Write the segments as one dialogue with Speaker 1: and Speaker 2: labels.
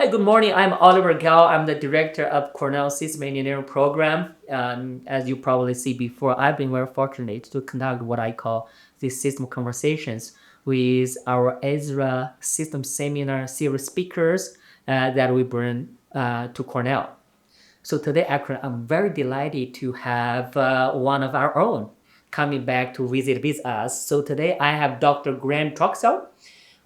Speaker 1: Hi, good morning. I'm Oliver Gao. I'm the director of Cornell System Engineering Program. As you probably see before, I've been very fortunate to conduct what I call these system conversations with our Ezra System Seminar series speakers that we bring to Cornell. So today, actually, I'm very delighted to have one of our own coming back to visit with us. So today, I have Dr. Graeme Troxell,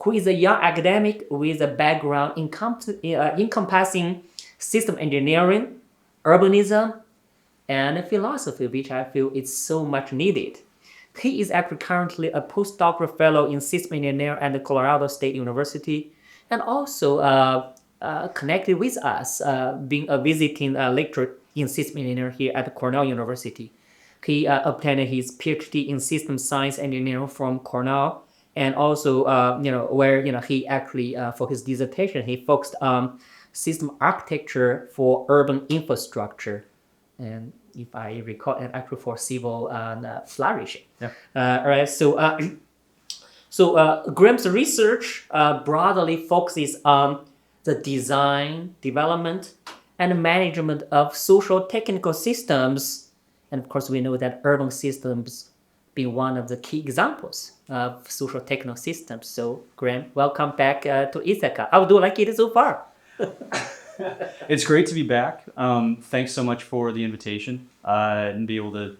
Speaker 1: who is a young academic with a background encompassing system engineering, urbanism, and philosophy, which I feel is so much needed. He is actually currently a postdoctoral fellow in system engineering at the Colorado State University, and also connected with us, being a visiting lecturer in system engineering here at Cornell University. He obtained his Ph.D. in system science engineering from Cornell, and also where he actually for his dissertation he focused on system architecture for urban infrastructure, and if I recall, and actually for civil flourishing.
Speaker 2: Yeah.
Speaker 1: All right. So Graham's research broadly focuses on the design, development, and management of social technical systems. And of course, we know that urban systems being one of the key examples of social technical systems. So, Graham, welcome back to Ithaca. How do you like it so far?
Speaker 2: It's great to be back. Thanks so much for the invitation and be able to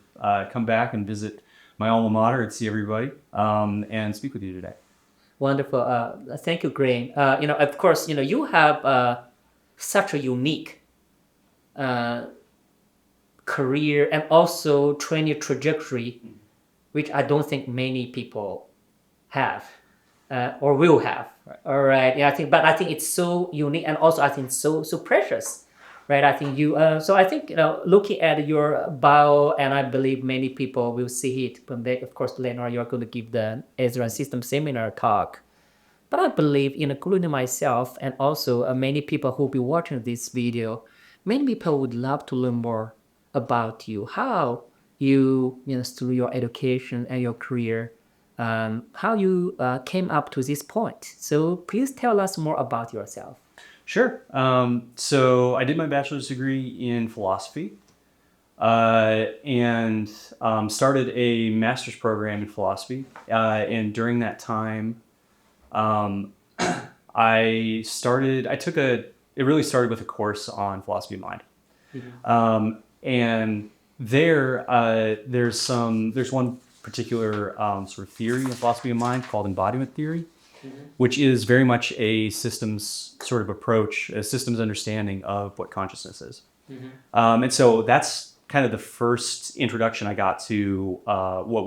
Speaker 2: come back and visit my alma mater and see everybody and speak with you today.
Speaker 1: Wonderful. Thank you, Graham. Of course, you have such a unique career and also training trajectory, which I don't think many people have or will have.
Speaker 2: Right.
Speaker 1: All right. Yeah, I think it's so unique, and also I think so precious, right? I think you. So I think looking at your bio, and I believe many people will see it. But they, of course, later you are going to give the Ezra System Seminar talk. But I believe, including myself, and also many people who will be watching this video, many people would love to learn more about you, how you, through your education and your career, how you came up to this point. So please tell us more about yourself.
Speaker 2: Sure. So I did my bachelor's degree in philosophy and started a master's program in philosophy. And during that time, it really started with a course on philosophy of mind. Mm-hmm. And there's one particular sort of theory of philosophy of mind called embodiment theory, mm-hmm. which is very much a systems sort of approach, a systems understanding of what consciousness is. Mm-hmm. And so that's kind of the first introduction I got to what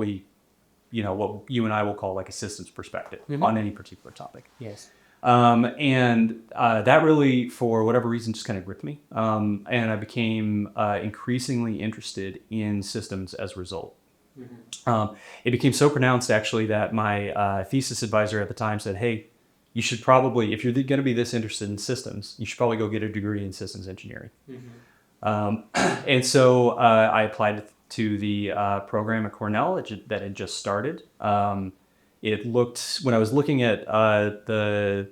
Speaker 2: you and I will call like a systems perspective, mm-hmm. on any particular topic.
Speaker 1: Yes.
Speaker 2: And that really, for whatever reason, just kind of gripped me. And I became increasingly interested in systems as a result. Mm-hmm. It became so pronounced, actually, that my thesis advisor at the time said, hey, you should probably, if you're going to be this interested in systems, you should probably go get a degree in systems engineering. Mm-hmm. And so I applied to the program at Cornell that had just started. When I was looking at the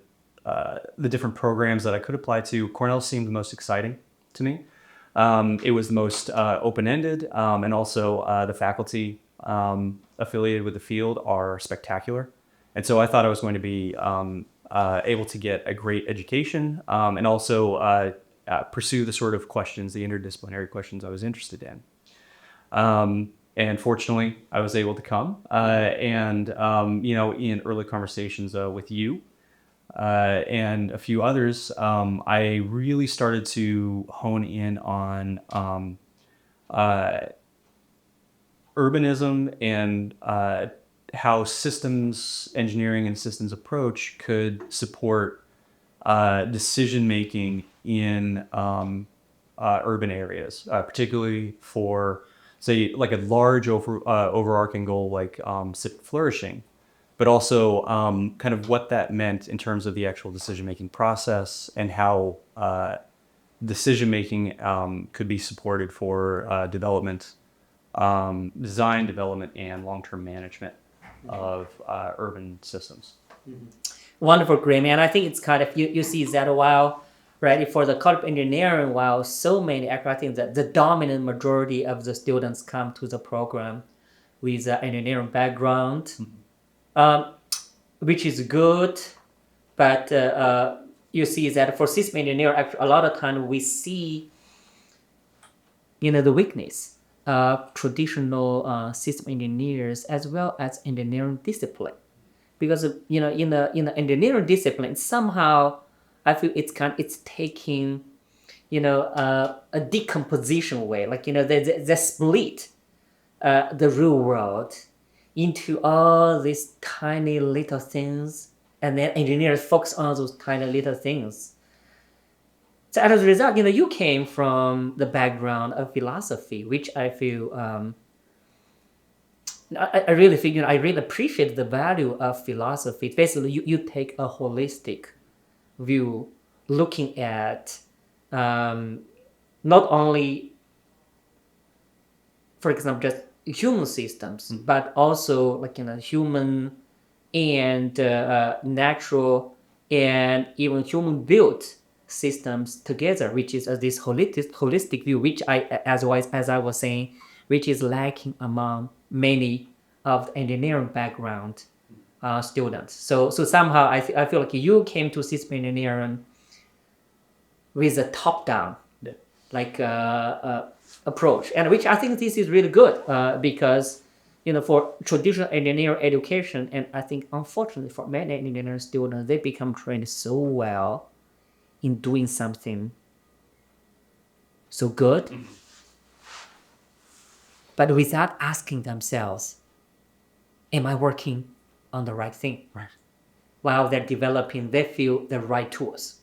Speaker 2: different programs that I could apply to, Cornell seemed the most exciting to me. It was the most open-ended, and also the faculty affiliated with the field are spectacular. And so I thought I was going to be able to get a great education and also pursue the sort of questions, the interdisciplinary questions I was interested in. And fortunately, I was able to come and in early conversations with you and a few others, I really started to hone in on urbanism and how systems engineering and systems approach could support decision making in urban areas, particularly for, say, like a large overarching goal like civic flourishing, but also kind of what that meant in terms of the actual decision-making process and how decision-making could be supported for development, design, development, and long-term management of urban systems.
Speaker 1: Mm-hmm. Wonderful, Graeme. And I think it's kind of, you see that while right? For the College of Engineering, while so many, actually, I think that the dominant majority of the students come to the program with an engineering background, which is good, but you see that for system engineer, actually, a lot of time we see, the weakness of traditional system engineers as well as engineering discipline, because in the engineering discipline somehow I feel it's taking a decomposition way, like they split the real world into all these tiny little things, and then engineers focus on those tiny little things. So as a result, you came from the background of philosophy, which I feel I really think I really appreciate the value of philosophy. Basically, you take a holistic view, looking at not only, for example, just human systems, but also like human and natural and even human built systems together, which is this holistic view, which as I was saying, which is lacking among many of the engineering background students. So somehow I feel like you came to system engineering with a top down like approach, and which I think this is really good because for traditional engineering education, and I think unfortunately for many engineering students, they become trained so well in doing something so good, but without asking themselves, am I working on the right thing?
Speaker 2: Right.
Speaker 1: While they're developing, they feel the right tools.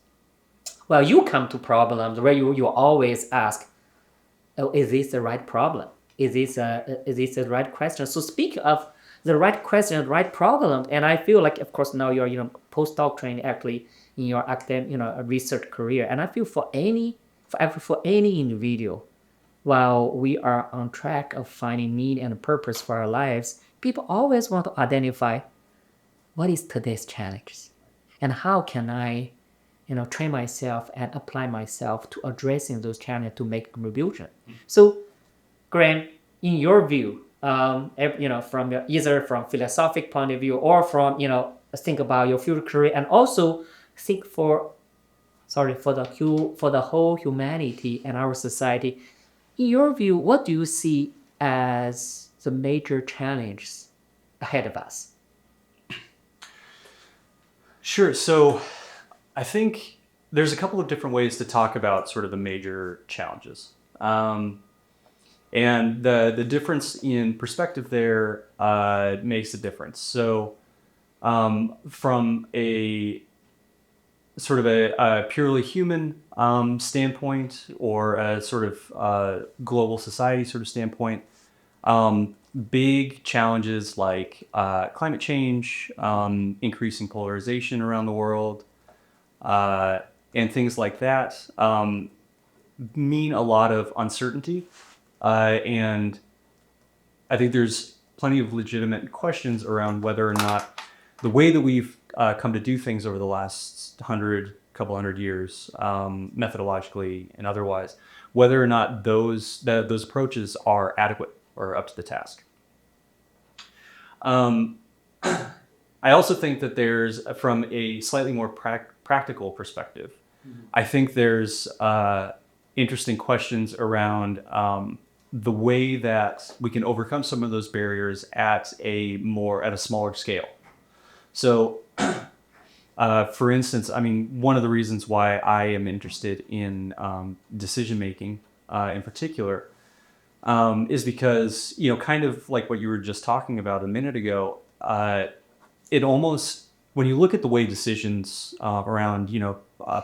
Speaker 1: Well, you come to problems where you always ask, oh, is this the right problem? Is this the right question? So speak of the right question, right problem, and I feel like, of course, now you're postdoc trained actually in your academic research career, and I feel for any individual, while we are on track of finding meaning and purpose for our lives, people always want to identify what is today's challenge, and how can I train myself and apply myself to addressing those challenges to make contribution. So, Graham, in your view, from either from philosophic point of view or from think about your future career, and also think for the whole humanity and our society. In your view, what do you see as the major challenges ahead of us?
Speaker 2: Sure. So I think there's a couple of different ways to talk about sort of the major challenges. And the difference in perspective there makes a difference. So from a sort of a purely human standpoint, or a sort of global society sort of standpoint, big challenges like climate change, increasing polarization around the world, and things like that mean a lot of uncertainty. And I think there's plenty of legitimate questions around whether or not the way that we've come to do things over the last couple hundred years, methodologically and otherwise, whether or not those approaches are adequate or up to the task. I also think that there's, from a slightly more practical perspective, I think there's interesting questions around the way that we can overcome some of those barriers at a smaller scale. So, for instance, I mean, one of the reasons why I am interested in decision making in particular is because, kind of like what you were just talking about a minute ago, it almost, when you look at the way decisions around,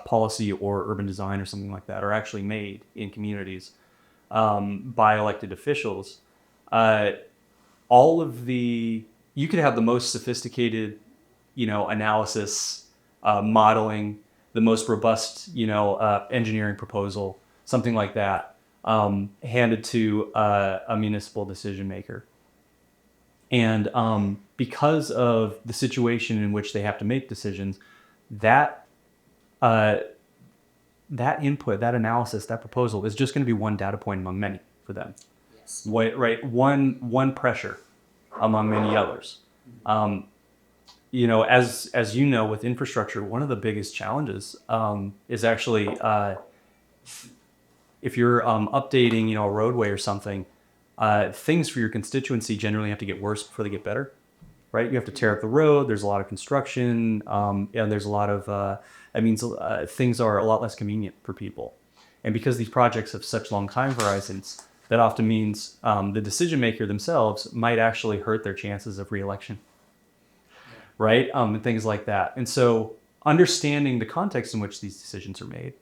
Speaker 2: policy or urban design or something like that are actually made in communities by elected officials, you could have the most sophisticated, analysis, modeling, the most robust, engineering proposal, something like that, handed to a municipal decision maker. And because of the situation in which they have to make decisions, that that input, that analysis, that proposal is just going to be one data point among many for them.
Speaker 1: Yes.
Speaker 2: Right? One pressure among many others. As you know, with infrastructure, one of the biggest challenges is actually if you're updating, a roadway or something, things for your constituency generally have to get worse before they get better, right? You have to tear up the road. There's a lot of construction, and there's a lot of that means things are a lot less convenient for people. And because these projects have such long time horizons, that often means the decision maker themselves might actually hurt their chances of reelection, right? And things like that. And so understanding the context in which these decisions are made,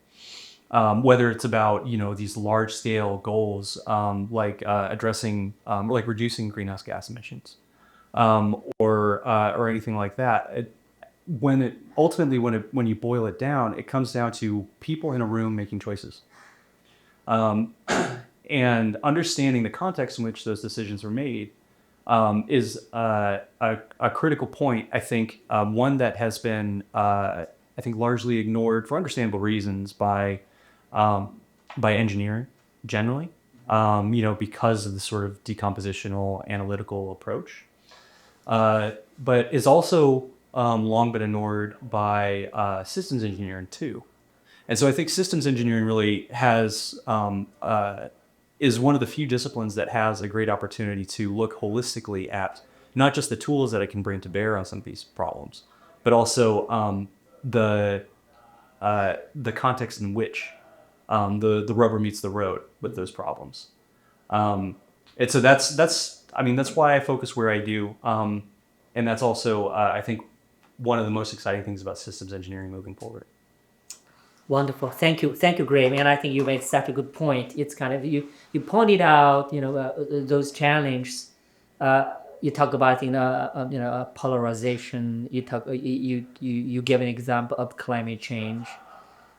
Speaker 2: whether it's about these large scale goals like addressing like reducing greenhouse gas emissions or anything like that. When you boil it down, it comes down to people in a room making choices, and understanding the context in which those decisions were made is a critical point. I think one that has been largely ignored for understandable reasons by engineering generally, because of the sort of decompositional analytical approach, but is also long been ignored by systems engineering too. And so I think systems engineering really has is one of the few disciplines that has a great opportunity to look holistically at not just the tools that it can bring to bear on some of these problems, but also the context in which the rubber meets the road with those problems. And so that's why I focus where I do, and that's also I think one of the most exciting things about systems engineering moving forward.
Speaker 1: Wonderful. Thank you, Graeme. And I think you made such a good point. It's kind of you pointed out those challenges. You talk about polarization. You give an example of climate change.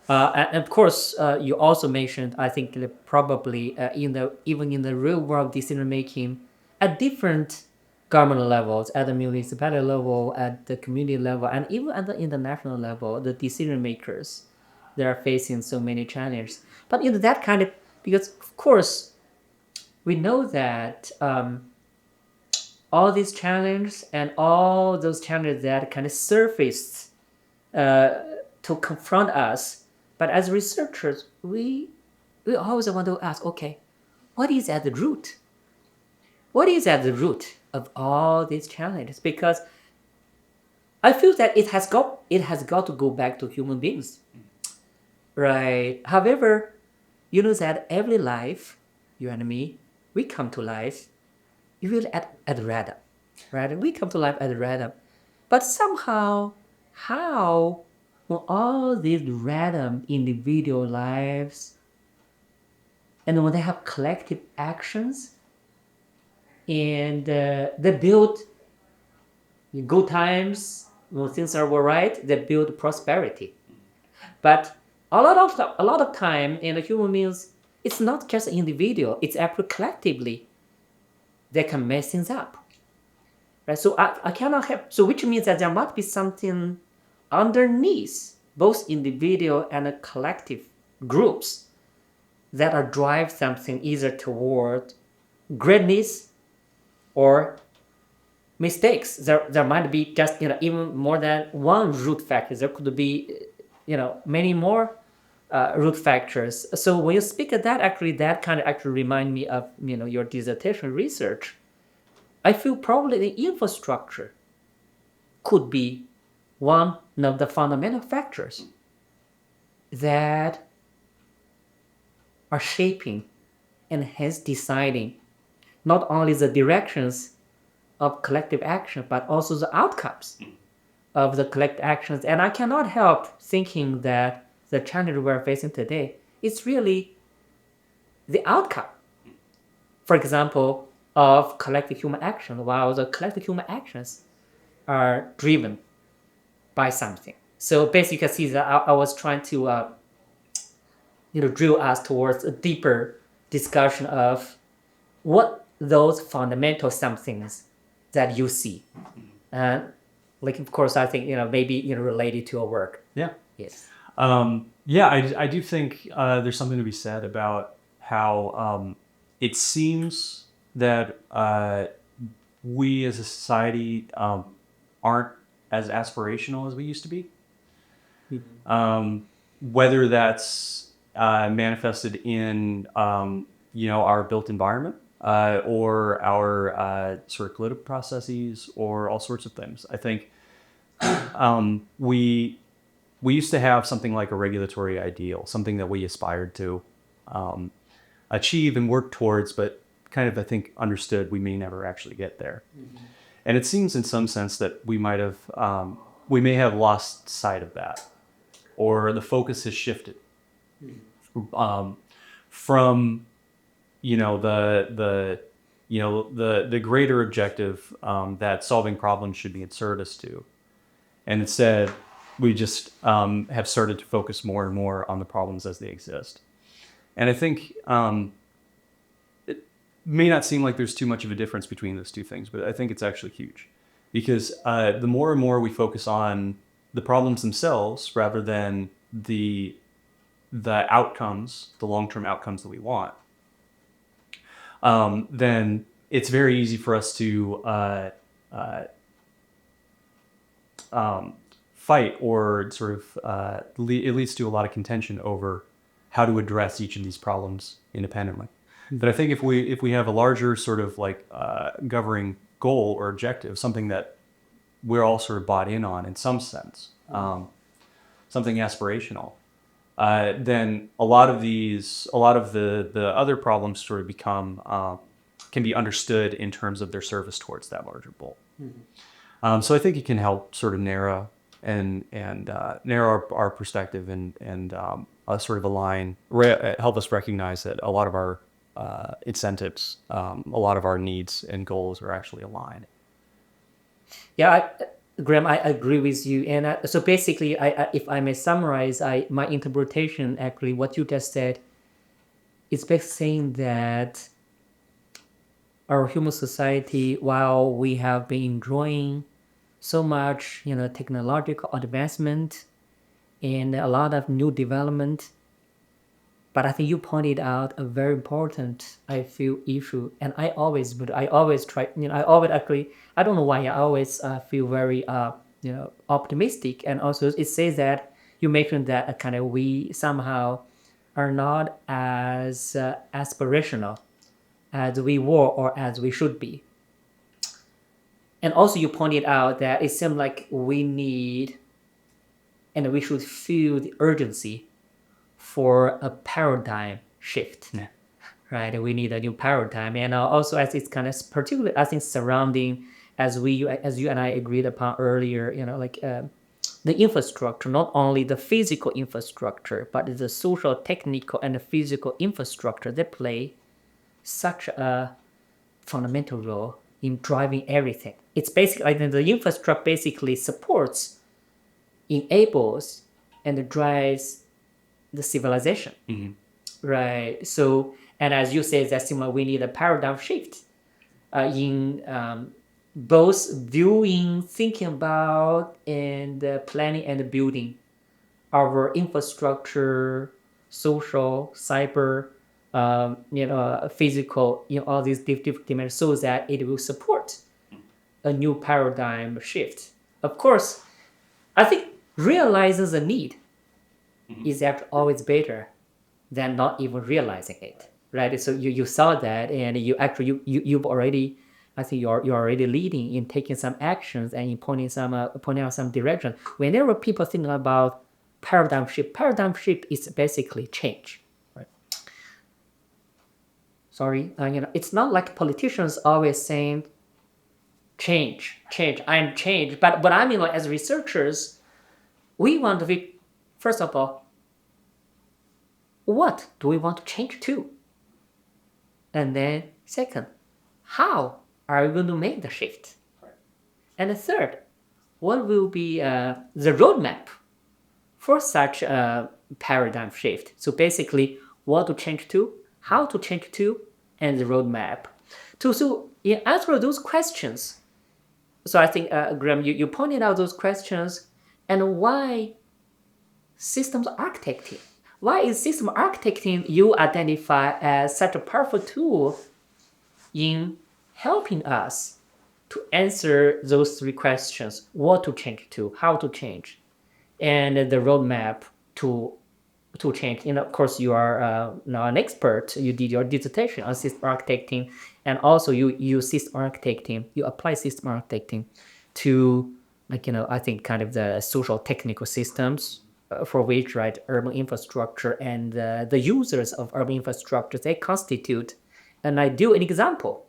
Speaker 1: And of course, you also mentioned, I think, that probably even in the real world decision making at different government levels, at the municipality level, at the community level, and even at the international level, the decision makers, they are facing so many challenges. But that kind of, because of course, we know that all these challenges and all those challenges that kind of surfaced to confront us. But as researchers, we always want to ask, okay, what is at the root? What is at the root of all these challenges? Because I feel that it has got to go back to human beings, right? However, that every life, you and me, we come to life, really at random, right? We come to life at random, but somehow, how? Well, all these random individual lives, and when they have collective actions, and they build good times, when things are all right, they build prosperity. But a lot of time in the human beings, it's not just individual; it's actually collectively. They can mess things up, right? So I cannot help. So which means that there must be something underneath both individual and collective groups that are drive something either toward greatness or mistakes. There might be just even more than one root factor. There could be many more root factors. So when you speak of that, that kind of actually remind me of your dissertation research. I feel probably the infrastructure could be one of the fundamental factors that are shaping and hence deciding not only the directions of collective action, but also the outcomes of the collective actions. And I cannot help thinking that the challenge we're facing today is really the outcome, for example, of collective human action, while the collective human actions are driven by something. So basically, you can see that I was trying to drill us towards a deeper discussion of what those fundamental somethings that you see, and of course, I think maybe related to your work.
Speaker 2: Yeah.
Speaker 1: Yes.
Speaker 2: Yeah, I do think there's something to be said about how it seems that we as a society aren't as aspirational as we used to be. Whether that's manifested in our built environment or our sort of political processes or all sorts of things. I think we used to have something like a regulatory ideal, something that we aspired to achieve and work towards, but kind of I think understood we may never actually get there. And it seems in some sense that we may have lost sight of that, or the focus has shifted from the greater objective that solving problems should be in service to, and instead we just have started to focus more and more on the problems as they exist. And I think it may not seem like there's too much of a difference between those two things, but I think it's actually huge, because the more and more we focus on the problems themselves rather than the outcomes, the long-term outcomes that we want, then it's very easy for us to fight, or sort of it leads to a lot of contention over how to address each of these problems independently. But I think if we have a larger sort of like governing goal or objective, something that we're all sort of bought in on in some sense, something aspirational, then a lot of the other problems sort of become can be understood in terms of their service towards that larger goal. So I think it can help sort of narrow our perspective and sort of align, help us recognize that a lot of our incentives, a lot of our needs and goals are actually aligned.
Speaker 1: Yeah, Graham, I agree with you. And so basically, if I may summarize, my interpretation, actually, what you just said, is basically saying that our human society, while we have been enjoying so much, technological advancement and a lot of new development, but I think you pointed out a very important, I feel, issue. And I always try, I don't know why I always feel very, optimistic. And also it says that you mentioned that kind of we somehow are not as aspirational as we were or as we should be. And also you pointed out that it seems like we need and we should feel the urgency for a paradigm shift.
Speaker 2: Yeah.
Speaker 1: Right? We need a new paradigm. And also as it's kind of particularly, I think, surrounding, as you and I agreed upon earlier, the infrastructure, not only the physical infrastructure, but the social, technical, and the physical infrastructure that play such a fundamental role in driving everything. It's basically, I think the infrastructure basically supports, enables, and drives the civilization. Right? So, and as you say, that's similar, we need a paradigm shift in both viewing, thinking about, and planning and building our infrastructure, social, cyber, physical, all these different dimensions, so that it will support a new paradigm shift. Of course, I think realizing the need is actually always better than not even realizing it, right? So you saw that, and you've already, I think you're already leading in taking some actions and in pointing out some direction. Whenever people think about paradigm shift is basically change. Right? Sorry, it's not like politicians always saying change, I'm change. But I mean, like, as researchers, we want to be, first of all, what do we want to change to? And then second, how are we going to make the shift? And the third, what will be the roadmap for such a paradigm shift? So basically, what to change to, how to change to, and the roadmap. So in answer those questions, so I think, Graeme, you pointed out those questions and why systems architecting. Why is system architecting you identify as such a powerful tool in helping us to answer those three questions: what to change to, how to change, and the roadmap to change. And of course, you are now an expert. You did your dissertation on system architecting, and also you use system architecting. You apply system architecting to, I think kind of the social technical systems for which, right, urban infrastructure and the users of urban infrastructure, they constitute an ideal example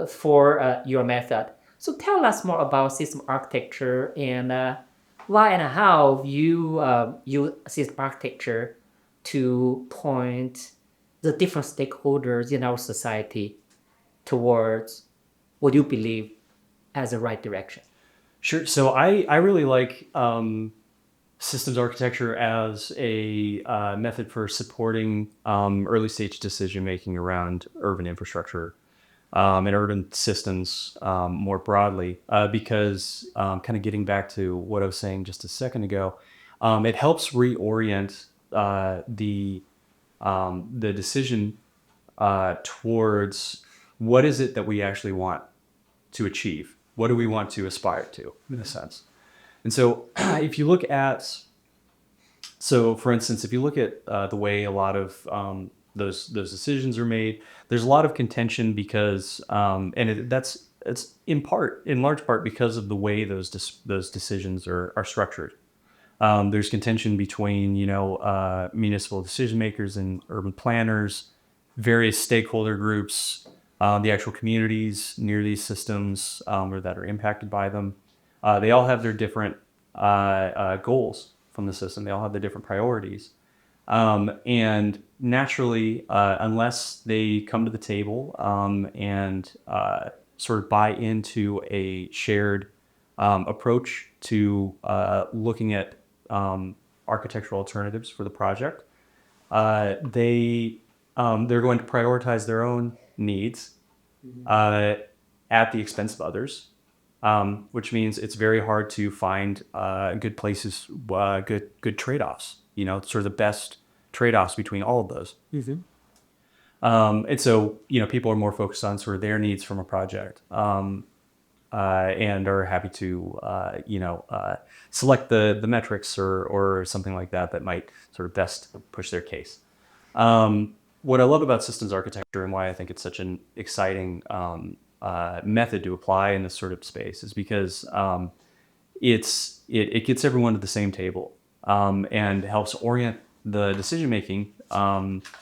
Speaker 1: for your method. So tell us more about system architecture and why and how you use system architecture to point the different stakeholders in our society towards what you believe as the right direction.
Speaker 2: Sure. So I really like systems architecture as a method for supporting early stage decision making around urban infrastructure and urban systems more broadly, because kind of getting back to what I was saying just a second ago, it helps reorient the decision towards what is it that we actually want to achieve? What do we want to aspire to, in a sense? And so, if you look at, so for instance, if you look at the way a lot of those decisions are made, there's a lot of contention because, it's in large part because of the way those decisions are structured. There's contention between municipal decision makers and urban planners, various stakeholder groups, the actual communities near these systems or that are impacted by them. They all have their different goals from the system. They all have their different priorities. And naturally, unless they come to the table and sort of buy into a shared approach to looking at architectural alternatives for the project, they're going to prioritize their own needs at the expense of others, which means it's very hard to find good places, good trade-offs. Sort of the best trade-offs between all of those.
Speaker 1: Mm-hmm.
Speaker 2: And so people are more focused on sort of their needs from a project, and are happy to select the metrics or something like that might sort of best push their case. What I love about systems architecture and why I think it's such an exciting method to apply in this sort of space is because it gets everyone to the same table and helps orient the decision making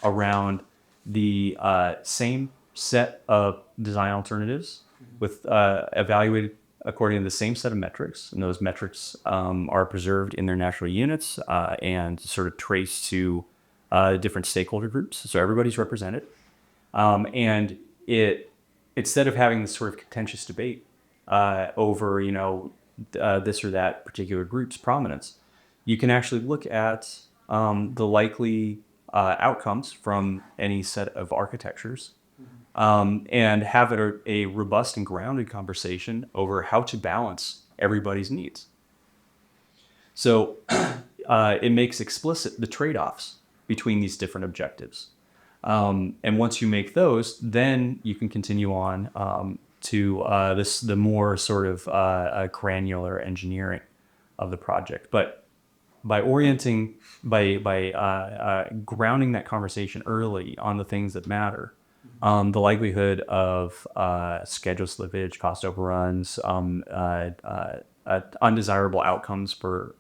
Speaker 2: around the same set of design alternatives with evaluated according to the same set of metrics, and those metrics are preserved in their natural units and sort of traced to different stakeholder groups, so everybody's represented. And instead of having this sort of contentious debate over this or that particular group's prominence, you can actually look at the likely outcomes from any set of architectures and have a robust and grounded conversation over how to balance everybody's needs. So it makes explicit the trade-offs between these different objectives. And once you make those, then you can continue on to the more sort of granular engineering of the project. But by orienting, by grounding that conversation early on the things that matter, the likelihood of schedule slippage, cost overruns, undesirable outcomes for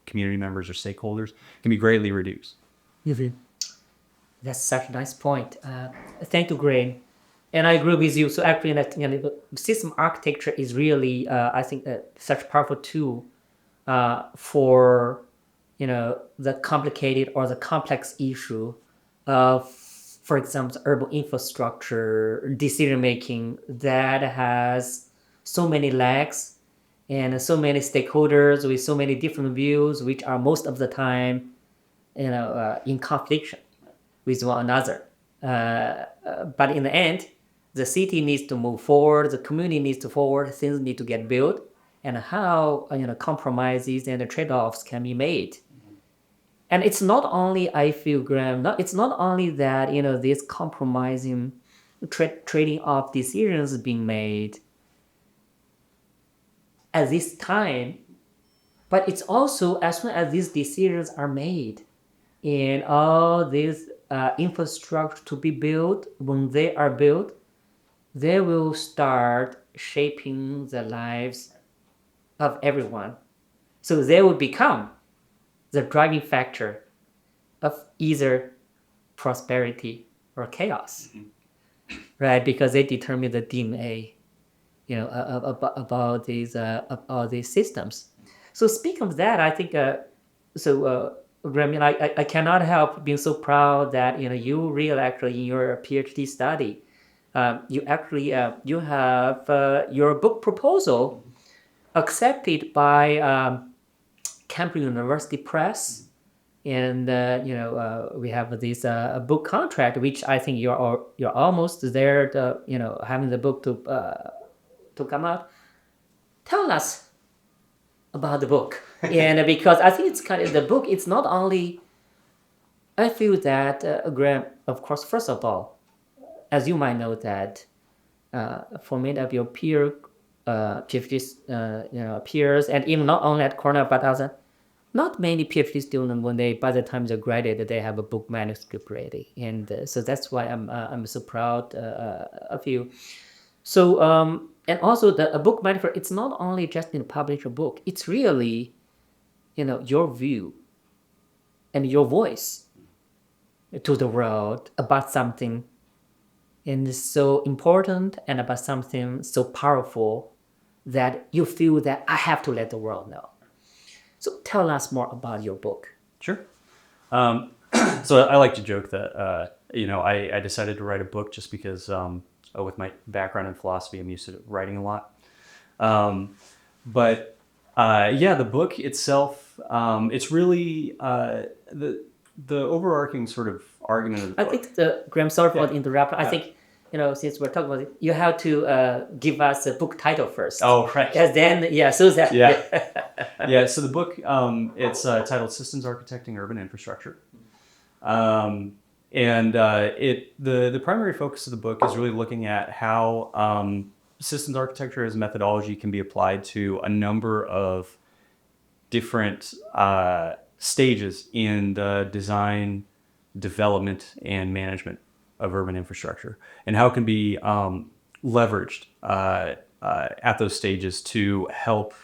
Speaker 2: community members or stakeholders can be greatly reduced.
Speaker 1: That's such a nice point. Thank you, Graeme. And I agree with you. So actually, system architecture is really, I think, such a powerful tool for the complicated or the complex issue of, for example, urban infrastructure decision making that has so many lags and so many stakeholders with so many different views, which are most of the time, in conflict with one another. But in the end, the city needs to move forward, the community needs to forward, things need to get built, and how compromises and trade-offs can be made And it's not only, I feel, Graham, it's not only that, this compromising, trading off decisions being made at this time, but it's also as soon as these decisions are made and all this infrastructure to be built, when they are built, they will start shaping the lives of everyone. So they will become the driving factor of either prosperity or chaos, right? Because they determine the DNA, about these systems. So speaking of that, I think Graeme, I cannot help being so proud that you really actually in your PhD study, you actually you have your book proposal accepted by Cambridge University Press, and we have this book contract, which I think you're almost there to having the book to come out. Tell us about the book, and because I think it's kind of the book. It's not only. I feel that Graham, of course, first of all, as you might know that for many of your PhD peers, and even not only at Cornell but also not many PhD students, when by the time they graduate, they have a book manuscript ready, and so that's why I'm so proud of you. So and also a book manuscript, it's not only just publish a book, it's really your view and your voice to the world about something and so important and about something so powerful that you feel that I have to let the world know. So tell us more about your book.
Speaker 2: Sure. So I like to joke that, I decided to write a book just because with my background in philosophy, I'm used to writing a lot. But the book itself, it's really the overarching sort of argument of the book.
Speaker 1: I think Graham, sorry for interrupting. I think since we're talking about it, you have to give us a book title first.
Speaker 2: Oh, right.
Speaker 1: Yes, then so that
Speaker 2: yeah. So the book, it's titled "Systems Architecting Urban Infrastructure," and the primary focus of the book is really looking at how systems architecture as a methodology can be applied to a number of different stages in the design, development, and management of urban infrastructure, and how it can be leveraged at those stages to help,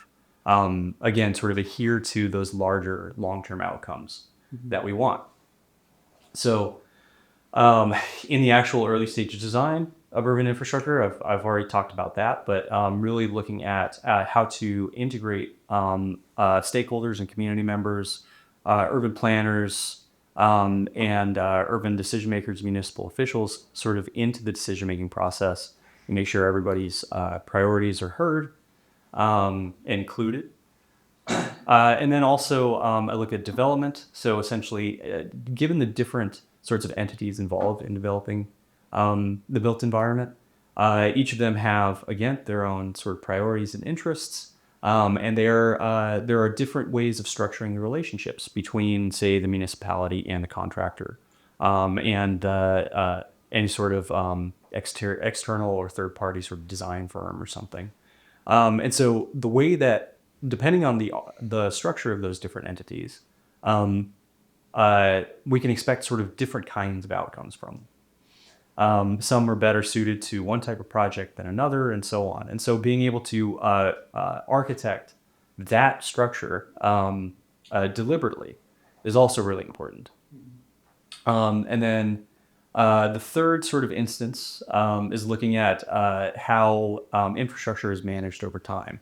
Speaker 2: again, sort of adhere to those larger long-term outcomes that we want. So in the actual early stage of design of urban infrastructure, I've already talked about that, but really looking at how to integrate stakeholders and community members, urban planners, and urban decision makers, municipal officials, sort of into the decision-making process and make sure everybody's priorities are heard, included. And then also I look at development. So essentially, given the different sorts of entities involved in developing the built environment, each of them have, again, their own sort of priorities and interests. And there are different ways of structuring the relationships between, say, the municipality and the contractor, and any sort of external or third-party sort of design firm or something. And so the way that, depending on the structure of those different entities, we can expect sort of different kinds of outcomes from them. Some are better suited to one type of project than another, and so on. And so being able to architect that structure deliberately is also really important. And then the third sort of instance is looking at how infrastructure is managed over time.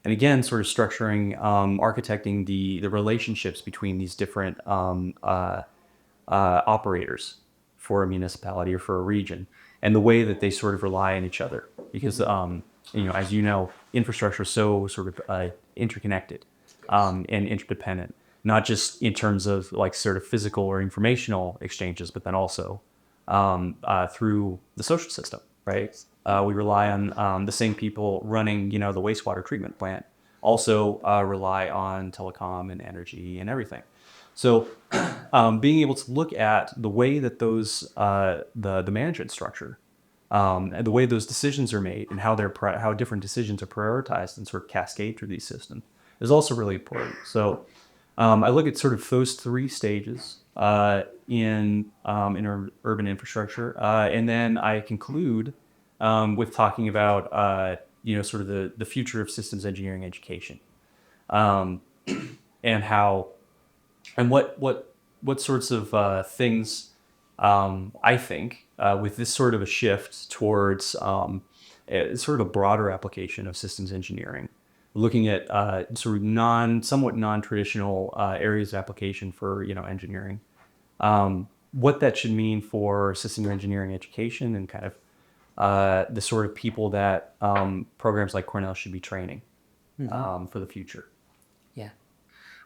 Speaker 2: And again, sort of structuring, architecting the relationships between these different operators for a municipality or for a region, and the way that they sort of rely on each other, because as you know, infrastructure is so sort of interconnected and interdependent, not just in terms of like sort of physical or informational exchanges, but then also through the social system, right? We rely on the same people running, the wastewater treatment plant, also rely on telecom and energy and everything. So being able to look at the way that those the management structure and the way those decisions are made and how how different decisions are prioritized and sort of cascade through these systems is also really important. So I look at sort of those three stages in urban infrastructure, and then I conclude with talking about sort of the future of systems engineering education, um, and how and what sorts of things I think with this sort of a shift towards sort of a broader application of systems engineering, looking at sort of somewhat non-traditional areas of application for engineering, what that should mean for system engineering education and kind of the sort of people that programs like Cornell should be training for the future.
Speaker 1: Yeah.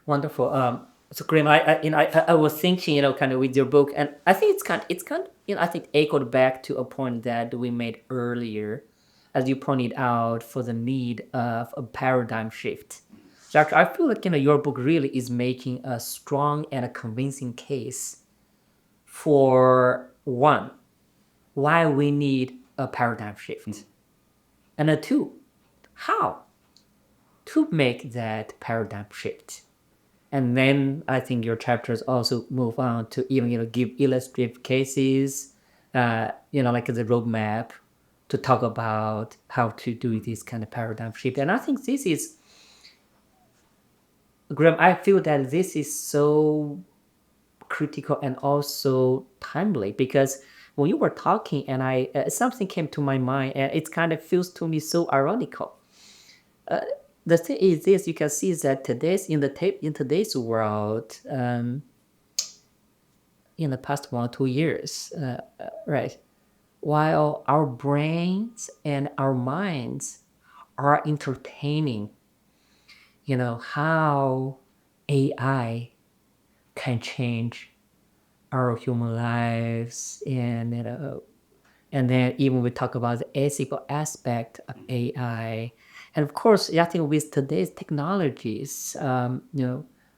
Speaker 1: Wonderful. So Graham, I was thinking, kind of with your book, and I think it's kind of, I think echoed back to a point that we made earlier, as you pointed out, for the need of a paradigm shift. So actually, I feel like, your book really is making a strong and a convincing case for one, why we need a paradigm shift, and two, how to make that paradigm shift. And then I think your chapters also move on to even give illustrative cases, like the roadmap to talk about how to do this kind of paradigm shift. And I think this is, Graham, I feel that this is so critical and also timely, because when you were talking and I something came to my mind, and it kind of feels to me so ironical. The thing is this: you can see that in today's world, in the past 1 or 2 years, right? While our brains and our minds are entertaining, how AI can change our human lives, and then even we talk about the ethical aspect of AI, and of course, I think with today's technologies,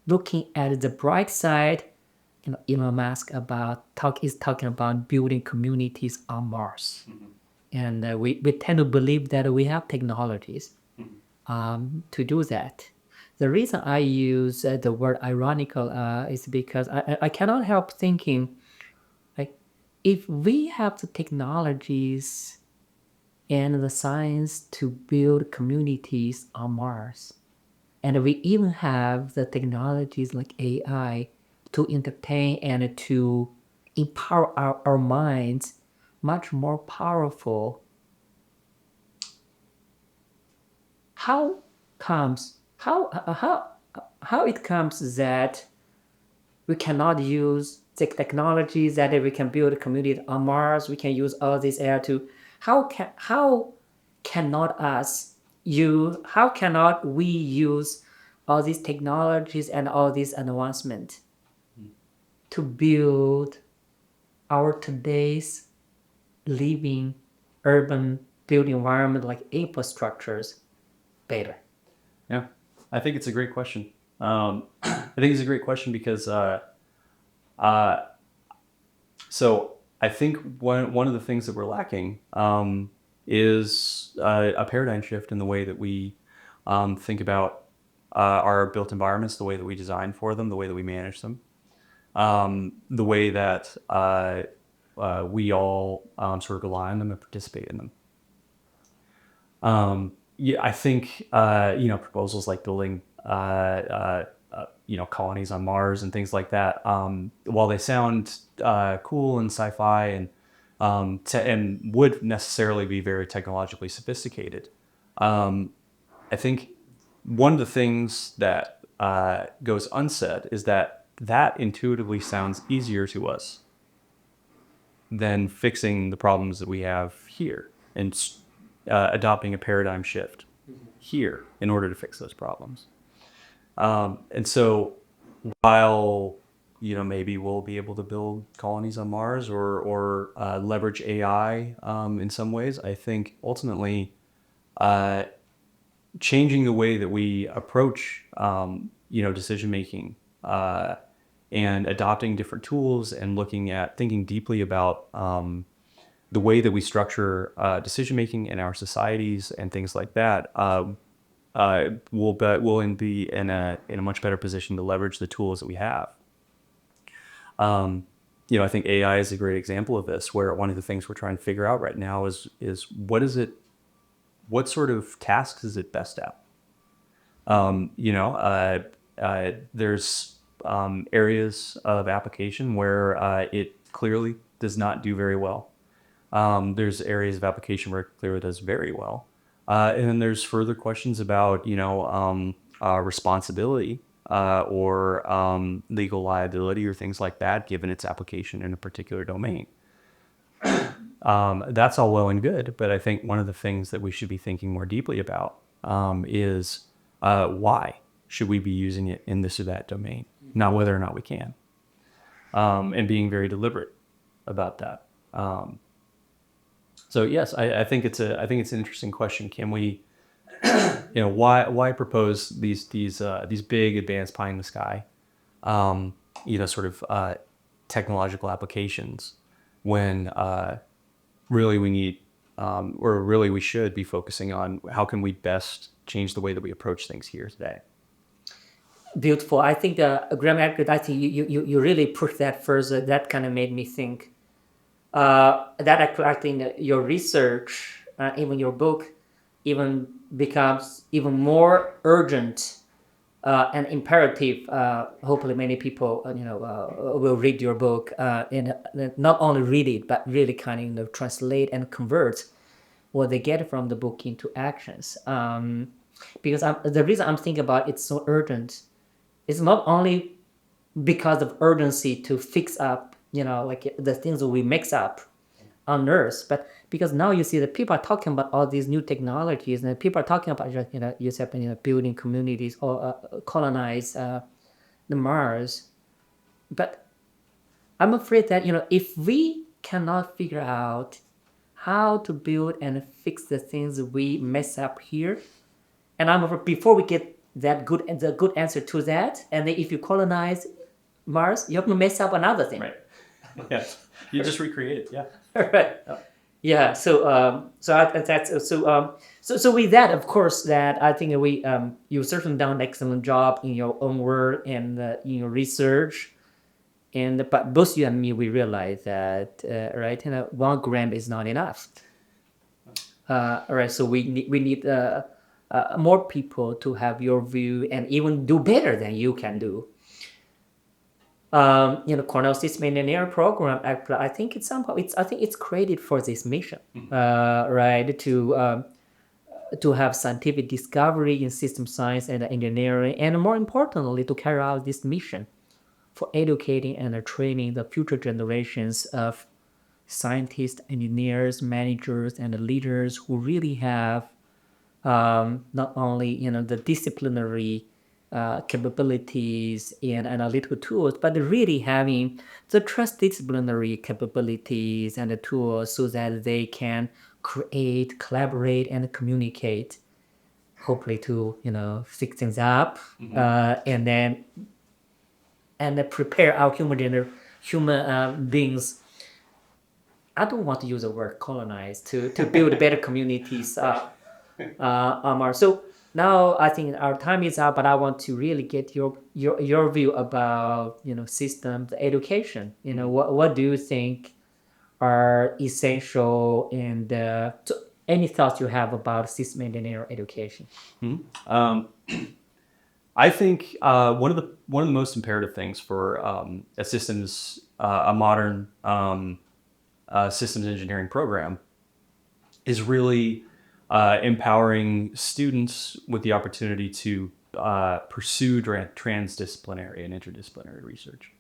Speaker 1: looking at the bright side, Elon Musk is talking about building communities on Mars, and we tend to believe that we have technologies to do that. The reason I use the word ironical is because I cannot help thinking, like, if we have the technologies and the science to build communities on Mars, and we even have the technologies like AI to entertain and to empower our minds much more powerful, how comes how it comes that we cannot use the technologies that we can build a community on Mars, we can use all this air to, how cannot us how cannot we use all these technologies and all these advancement to build our today's living urban built environment like infrastructures better?
Speaker 2: Yeah, I think it's a great question. I think it's a great question because uh, so I think one of the things that we're lacking is a paradigm shift in the way that we think about our built environments, the way that we design for them, the way that we manage them, the way that we all sort of rely on them and participate in them. Yeah, I think proposals like building colonies on Mars and things like that, while they sound cool and sci-fi and would necessarily be very technologically sophisticated, I think one of the things that goes unsaid is that intuitively sounds easier to us than fixing the problems that we have here and adopting a paradigm shift here in order to fix those problems. And so while maybe we'll be able to build colonies on Mars or leverage AI in some ways, I think ultimately changing the way that we approach decision making and adopting different tools and thinking deeply about the way that we structure decision making in our societies and things like that, we'll be in a much better position to leverage the tools that we have. I think AI is a great example of this, where one of the things we're trying to figure out right now is what sort of tasks is it best at? There's areas of application where it clearly does not do very well. There's areas of application where it clearly does very well. And then there's further questions about, responsibility or legal liability or things like that, given its application in a particular domain. That's all well and good, but I think one of the things that we should be thinking more deeply about is why should we be using it in this or that domain, not whether or not we can, and being very deliberate about that. So yes, I think it's an interesting question. Can we, why propose these big advanced pie in the sky, technological applications when really we need, or really we should be focusing on how can we best change the way that we approach things here today.
Speaker 1: Beautiful. I think Graeme, I think you really pushed that further. That kind of made me think. That I think your research, even your book, even becomes even more urgent and imperative. Hopefully, many people will read your book and not only read it, but really kind of translate and convert what they get from the book into actions. Because the reason I'm thinking about it's so urgent is not only because of urgency to fix up, like the things that we mix up on Earth, but because now you see that people are talking about all these new technologies, and people are talking about you said building communities or colonize the Mars. But I'm afraid that if we cannot figure out how to build and fix the things we mess up here, and I'm afraid before we get the good answer to that, and then if you colonize Mars, you're gonna mess up another thing.
Speaker 2: Right. Yeah. You just recreate it. Yeah.
Speaker 1: Right. Yeah. So with that, of course, that I think you certainly done an excellent job in your own work and in your research. But both you and me, we realize that right, 1 gram is not enough. Right. So we need more people to have your view and even do better than you can do. Cornell System Engineer program. I think it's created for this mission, right? To have scientific discovery in system science and engineering, and more importantly, to carry out this mission for educating and training the future generations of scientists, engineers, managers, and leaders who really have not only the disciplinary capabilities and analytical tools, but really having the transdisciplinary capabilities and the tools so that they can create, collaborate, and communicate, hopefully to fix things up, and then prepare our human beings. I don't want to use the word colonize to build better communities on Mars. So now I think our time is up, but I want to really get your view about systems education. What do you think are essential, and so any thoughts you have about system engineer education?
Speaker 2: I think one of the most imperative things for a modern systems engineering program is really empowering students with the opportunity to pursue transdisciplinary and interdisciplinary research.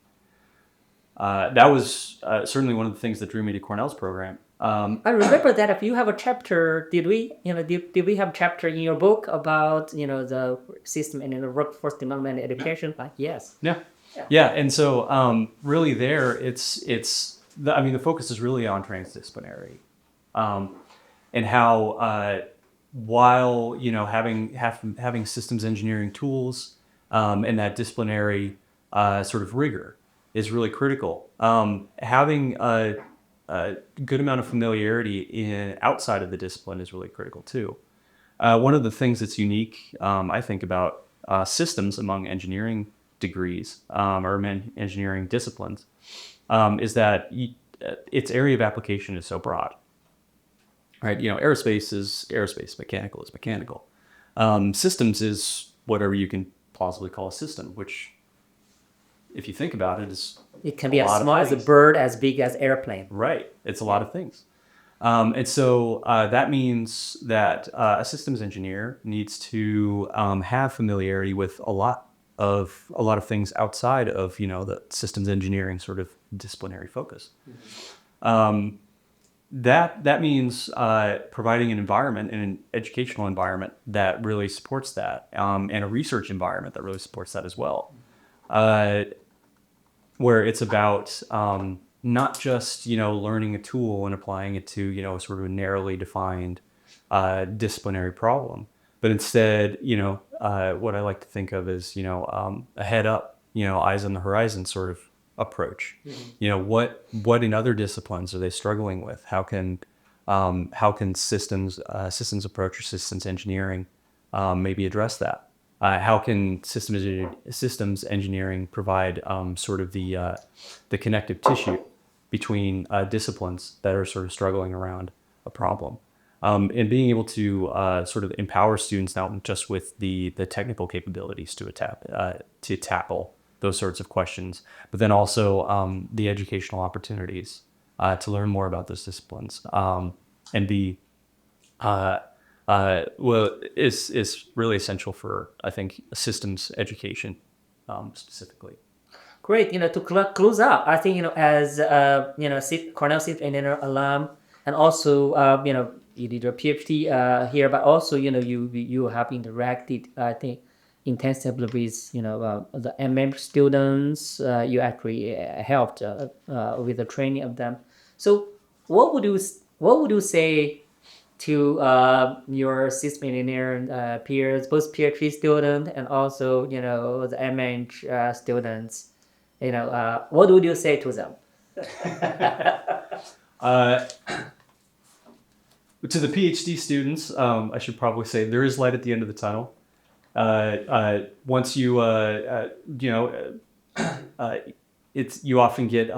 Speaker 2: That was certainly one of the things that drew me to Cornell's program.
Speaker 1: I remember that if you have a chapter, did we have a chapter in your book about the system and the workforce development and education? Yes.
Speaker 2: Yeah. And so really there, the focus is really on transdisciplinary. And how while having systems engineering tools and that disciplinary sort of rigor is really critical. Having a good amount of familiarity outside of the discipline is really critical too. One of the things that's unique, I think, about systems among engineering degrees or engineering disciplines is that its area of application is so broad. Right? Aerospace is aerospace, mechanical is mechanical. Systems is whatever you can plausibly call a system, which, if you think about it, is
Speaker 1: it can be as small as a bird, as big as airplane.
Speaker 2: Right. It's a lot of things. And so that means that a systems engineer needs to have familiarity with a lot of things outside of the systems engineering sort of disciplinary focus. That means providing an environment and an educational environment that really supports that, and a research environment that really supports that as well, where it's about not just learning a tool and applying it to sort of a narrowly defined disciplinary problem, but instead what I like to think of as a head up, eyes on the horizon sort of approach. What in other disciplines are they struggling with? How can systems approach or systems engineering maybe address that? How can systems engineering provide sort of the connective tissue between disciplines that are sort of struggling around a problem, and being able to sort of empower students not just with the technical capabilities to tackle those sorts of questions, but then also the educational opportunities to learn more about those disciplines, and be is really essential for, I think, systems education specifically.
Speaker 1: Great. To close out, I think as Cornell Systems Engineering alum, and also you did your PhD here, but also you have interacted, I think, intensively with the MM students. You actually helped with the training of them. So what would you say to your system engineering peers, both PhD students and also the MN students? What would you say to them?
Speaker 2: To the PhD students, I should probably say there is light at the end of the tunnel. Once you you often get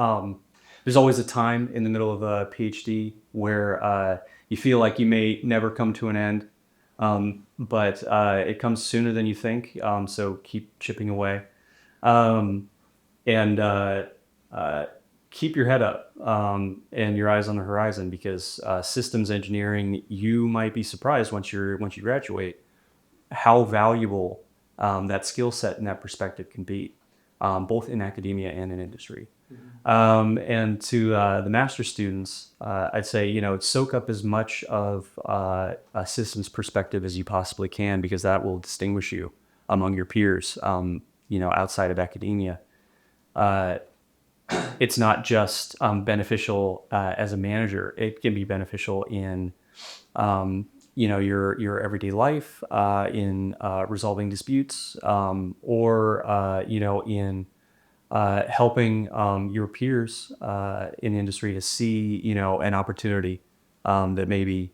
Speaker 2: there's always a time in the middle of a PhD where you feel like you may never come to an end, but it comes sooner than you think. So keep chipping away, and keep your head up and your eyes on the horizon, because systems engineering, you might be surprised once you graduate how valuable that skill set and that perspective can be, both in academia and in industry. And to the master's students, I'd say, soak up as much of a systems perspective as you possibly can, because that will distinguish you among your peers, outside of academia. It's not just beneficial as a manager. It can be beneficial in your everyday life, in resolving disputes, or in helping your peers in industry to see an opportunity that maybe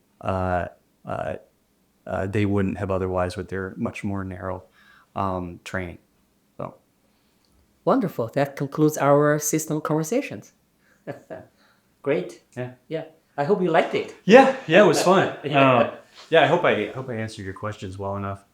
Speaker 2: they wouldn't have otherwise with their much more narrow training. So
Speaker 1: wonderful. That concludes our system conversations. Great.
Speaker 2: Yeah.
Speaker 1: I hope you liked it.
Speaker 2: Yeah, it was fun. I hope I answered your questions well enough.